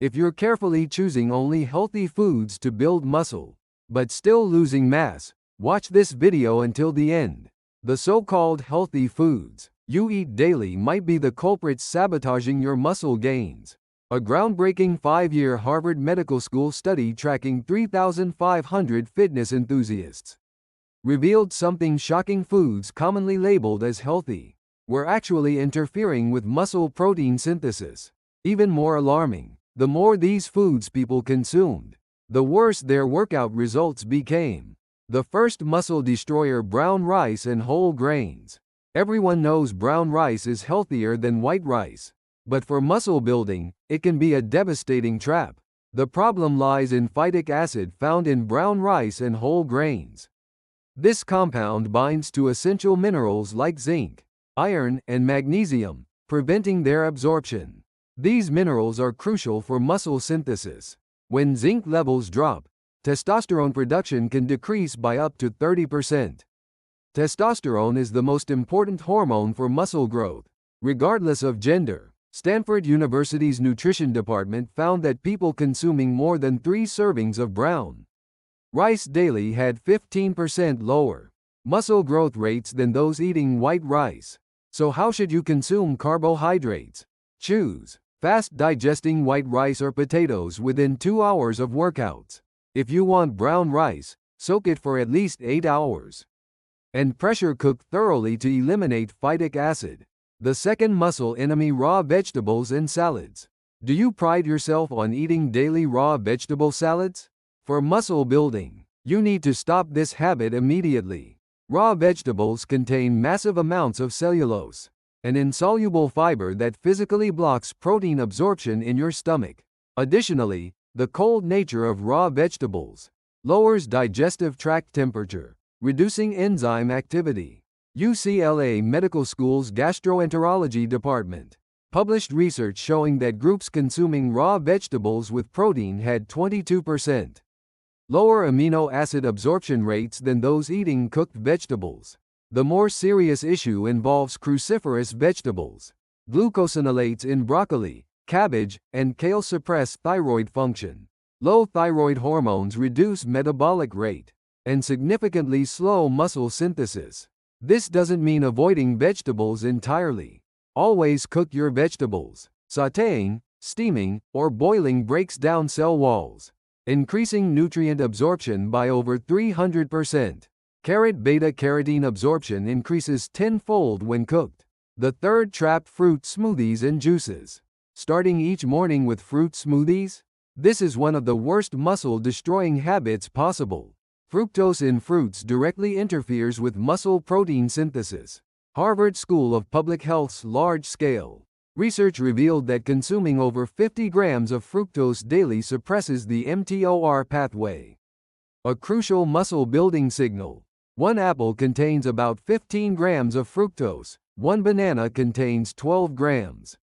If you're carefully choosing only healthy foods to build muscle, but still losing mass, watch this video until the end. The so-called healthy foods you eat daily might be the culprits sabotaging your muscle gains. A groundbreaking 5-year Harvard Medical School study tracking 3,500 fitness enthusiasts revealed something shocking: foods commonly labeled as healthy were actually interfering with muscle protein synthesis. Even more alarming, the more these foods people consumed, the worse their workout results became. The first muscle destroyer: brown rice and whole grains. Everyone knows brown rice is healthier than white rice, but for muscle building, it can be a devastating trap. The problem lies in phytic acid found in brown rice and whole grains. This compound binds to essential minerals like zinc, iron, and magnesium, preventing their absorption. These minerals are crucial for muscle synthesis. When zinc levels drop, testosterone production can decrease by up to 30%. Testosterone is the most important hormone for muscle growth, regardless of gender. Stanford University's nutrition department found that people consuming more than 3 servings of brown rice daily had 15% lower muscle growth rates than those eating white rice. So how should you consume carbohydrates? Choose fast-digesting white rice or potatoes within 2 hours of workouts. If you want brown rice, soak it for at least 8 hours and pressure cook thoroughly to eliminate phytic acid. The second muscle enemy: raw vegetables and salads. Do you pride yourself on eating daily raw vegetable salads? For muscle building, you need to stop this habit immediately. Raw vegetables contain massive amounts of cellulose, an insoluble fiber that physically blocks protein absorption in your stomach. Additionally, the cold nature of raw vegetables lowers digestive tract temperature, reducing enzyme activity. UCLA Medical School's Gastroenterology Department published research showing that groups consuming raw vegetables with protein had 22% lower amino acid absorption rates than those eating cooked vegetables. The more serious issue involves cruciferous vegetables. Glucosinolates in broccoli, cabbage, and kale suppress thyroid function. Low thyroid hormones reduce metabolic rate and significantly slow muscle synthesis. This doesn't mean avoiding vegetables entirely. Always cook your vegetables. Sautéing, steaming, or boiling breaks down cell walls, increasing nutrient absorption by over 300%. Carrot beta-carotene absorption increases tenfold when cooked. The third trap: fruit smoothies and juices. Starting each morning with fruit smoothies? This is one of the worst muscle-destroying habits possible. Fructose in fruits directly interferes with muscle protein synthesis. Harvard School of Public Health's large-scale research revealed that consuming over 50 grams of fructose daily suppresses the mTOR pathway, a crucial muscle-building signal. One apple contains about 15 grams of fructose. One banana contains 12 grams.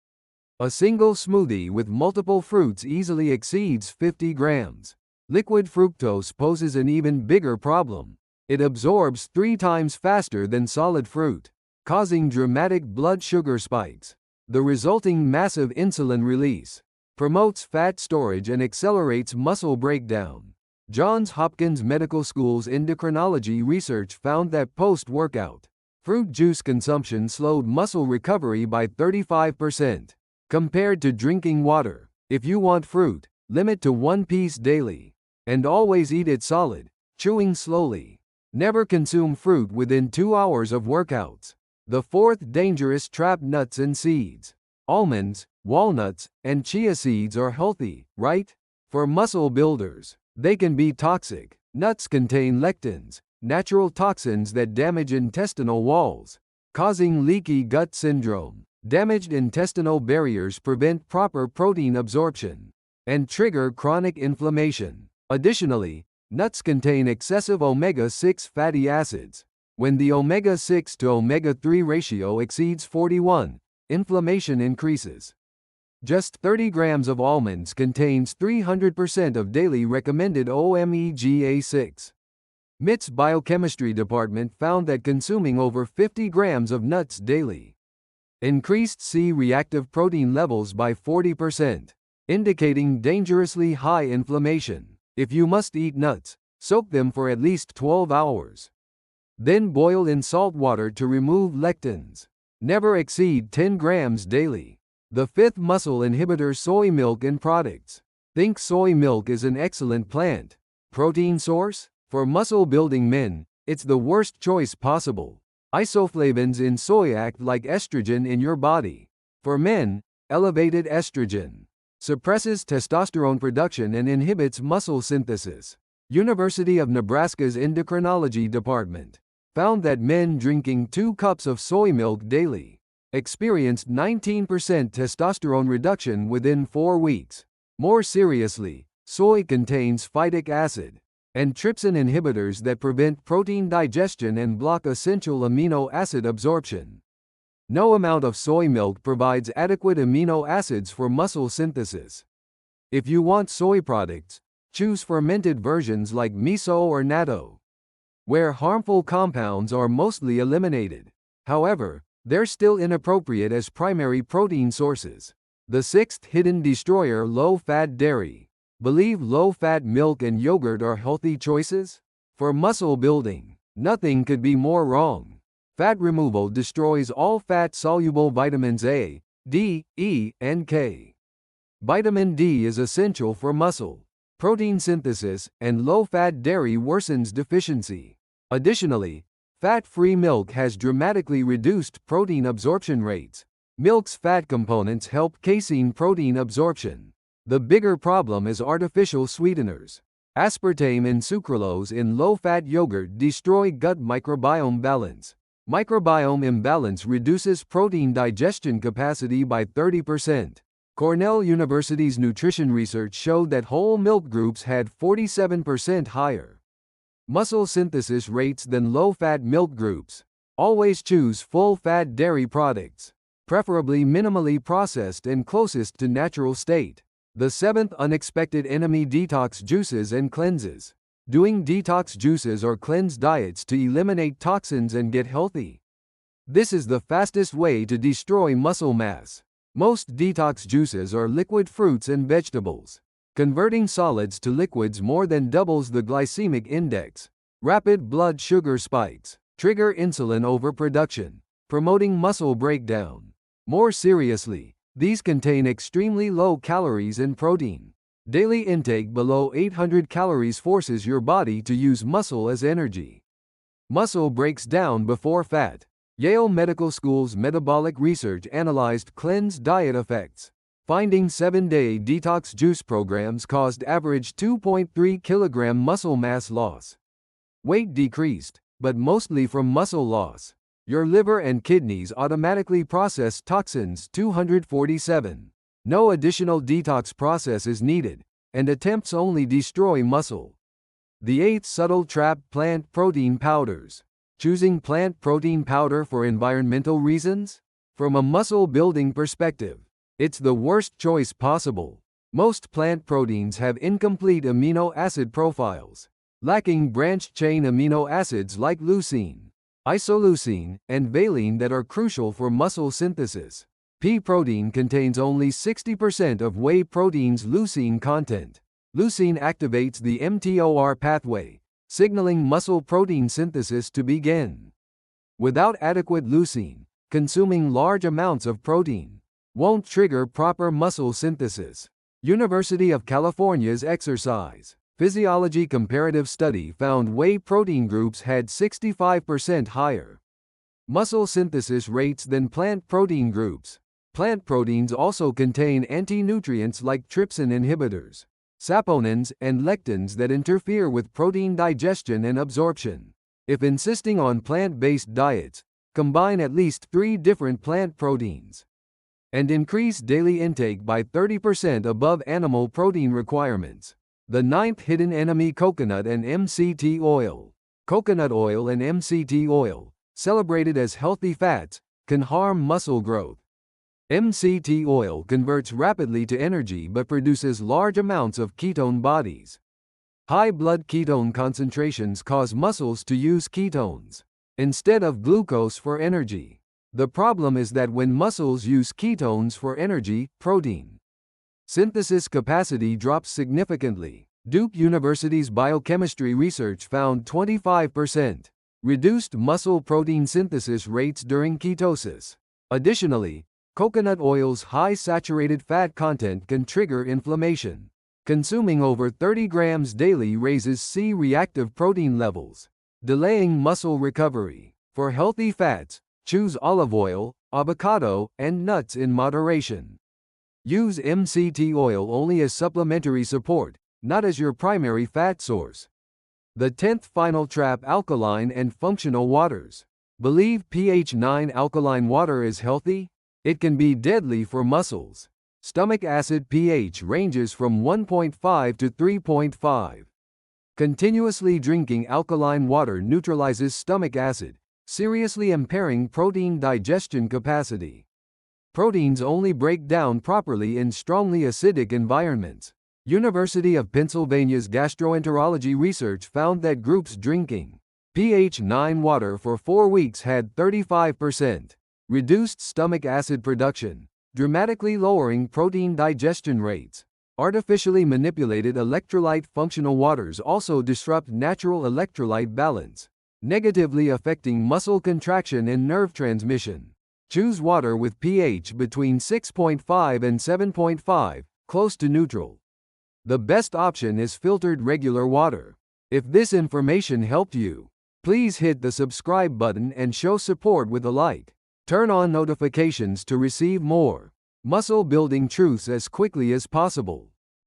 A single smoothie with multiple fruits easily exceeds 50 grams. Liquid fructose poses an even bigger problem. It absorbs 3 times faster than solid fruit, causing dramatic blood sugar spikes. The resulting massive insulin release promotes fat storage and accelerates muscle breakdown. Johns Hopkins Medical School's endocrinology research found that post-workout, fruit juice consumption slowed muscle recovery by 35%, compared to drinking water. If you want fruit, limit to 1 piece daily. And always eat it solid, chewing slowly. Never consume fruit within 2 hours of workouts. The fourth dangerous trap: nuts and seeds. Almonds, walnuts, and chia seeds are healthy, right? For muscle builders, they can be toxic. Nuts contain lectins, natural toxins that damage intestinal walls, causing leaky gut syndrome. Damaged intestinal barriers prevent proper protein absorption and trigger chronic inflammation. Additionally, nuts contain excessive omega-6 fatty acids. When the omega-6 to omega-3 ratio exceeds 41, inflammation increases. Just 30 grams of almonds contains 300% of daily recommended omega-6. MIT's biochemistry department found that consuming over 50 grams of nuts daily increased C-reactive protein levels by 40%. indicating dangerously high inflammation. If you must eat nuts, soak them for at least 12 hours. Then boil in salt water to remove lectins. Never exceed 10 grams daily. The fifth muscle inhibitor: soy milk and products. Think soy milk is an excellent plant protein source? For muscle-building men, it's the worst choice possible. Isoflavones in soy act like estrogen in your body. For men, elevated estrogen suppresses testosterone production and inhibits muscle synthesis. University of Nebraska's endocrinology department found that men drinking 2 cups of soy milk daily experienced 19% testosterone reduction within 4 weeks. More seriously, soy contains phytic acid and trypsin inhibitors that prevent protein digestion and block essential amino acid absorption. No amount of soy milk provides adequate amino acids for muscle synthesis. If you want soy products, choose fermented versions like miso or natto, where harmful compounds are mostly eliminated. However, they're still inappropriate as primary protein sources. The sixth hidden destroyer: low-fat dairy. Believe low-fat milk and yogurt are healthy choices? For muscle building, nothing could be more wrong. Fat removal destroys all fat-soluble vitamins A, D, E, and K. Vitamin D is essential for muscle protein synthesis, and low-fat dairy worsens deficiency. Additionally, fat-free milk has dramatically reduced protein absorption rates. Milk's fat components help casein protein absorption. The bigger problem is artificial sweeteners. Aspartame and sucralose in low-fat yogurt destroy gut microbiome balance. Microbiome imbalance reduces protein digestion capacity by 30%. Cornell University's nutrition research showed that whole milk groups had 47% higher muscle synthesis rates than low-fat milk groups. Always choose full-fat dairy products, preferably minimally processed and closest to natural state. The seventh unexpected enemy: detox juices and cleanses. Doing detox juices or cleanse diets to eliminate toxins and get healthy. This is the fastest way to destroy muscle mass. Most detox juices are liquid fruits and vegetables. Converting solids to liquids more than doubles the glycemic index. Rapid blood sugar spikes trigger insulin overproduction, promoting muscle breakdown. More seriously, these contain extremely low calories and protein. Daily intake below 800 calories forces your body to use muscle as energy. Muscle breaks down before fat. Yale Medical School's metabolic research analyzed cleanse diet effects, finding 7-day detox juice programs caused average 2.3 kilogram muscle mass loss. Weight decreased, but mostly from muscle loss. Your liver and kidneys automatically process toxins. 247. No additional detox process is needed, and attempts only destroy muscle. The eighth subtle trap: plant protein powders. Choosing plant protein powder for environmental reasons? From a muscle-building perspective, it's the worst choice possible. Most plant proteins have incomplete amino acid profiles, lacking branched-chain amino acids like leucine, isoleucine, and valine that are crucial for muscle synthesis. Pea protein contains only 60% of whey protein's leucine content. Leucine activates the mTOR pathway, signaling muscle protein synthesis to begin. Without adequate leucine, consuming large amounts of protein won't trigger proper muscle synthesis. University of California's exercise physiology comparative study found whey protein groups had 65% higher muscle synthesis rates than plant protein groups. Plant proteins also contain anti-nutrients like trypsin inhibitors, saponins, and lectins that interfere with protein digestion and absorption. If insisting on plant-based diets, combine at least 3 different plant proteins and increase daily intake by 30% above animal protein requirements. The ninth hidden enemy: coconut and MCT oil. Coconut oil and MCT oil, celebrated as healthy fats, can harm muscle growth. MCT oil converts rapidly to energy but produces large amounts of ketone bodies. High blood ketone concentrations cause muscles to use ketones instead of glucose for energy. The problem is that when muscles use ketones for energy, protein synthesis capacity drops significantly. Duke University's biochemistry research found 25% reduced muscle protein synthesis rates during ketosis. Additionally, coconut oil's high saturated fat content can trigger inflammation. Consuming over 30 grams daily raises C-reactive protein levels, delaying muscle recovery. For healthy fats, choose olive oil, avocado, and nuts in moderation. Use MCT oil only as supplementary support, not as your primary fat source. The 10th final trap: alkaline and functional waters. Believe pH 9 alkaline water is healthy? It can be deadly for muscles. Stomach acid pH ranges from 1.5 to 3.5. Continuously drinking alkaline water neutralizes stomach acid, seriously impairing protein digestion capacity. Proteins only break down properly in strongly acidic environments. University of Pennsylvania's gastroenterology research found that groups drinking pH 9 water for 4 weeks had 35% reduced stomach acid production, dramatically lowering protein digestion rates. Artificially manipulated electrolyte functional waters also disrupt natural electrolyte balance, negatively affecting muscle contraction and nerve transmission. Choose water with pH between 6.5 and 7.5, close to neutral. The best option is filtered regular water. If this information helped you, please hit the subscribe button and show support with a like. Turn on notifications to receive more muscle building truths as quickly as possible.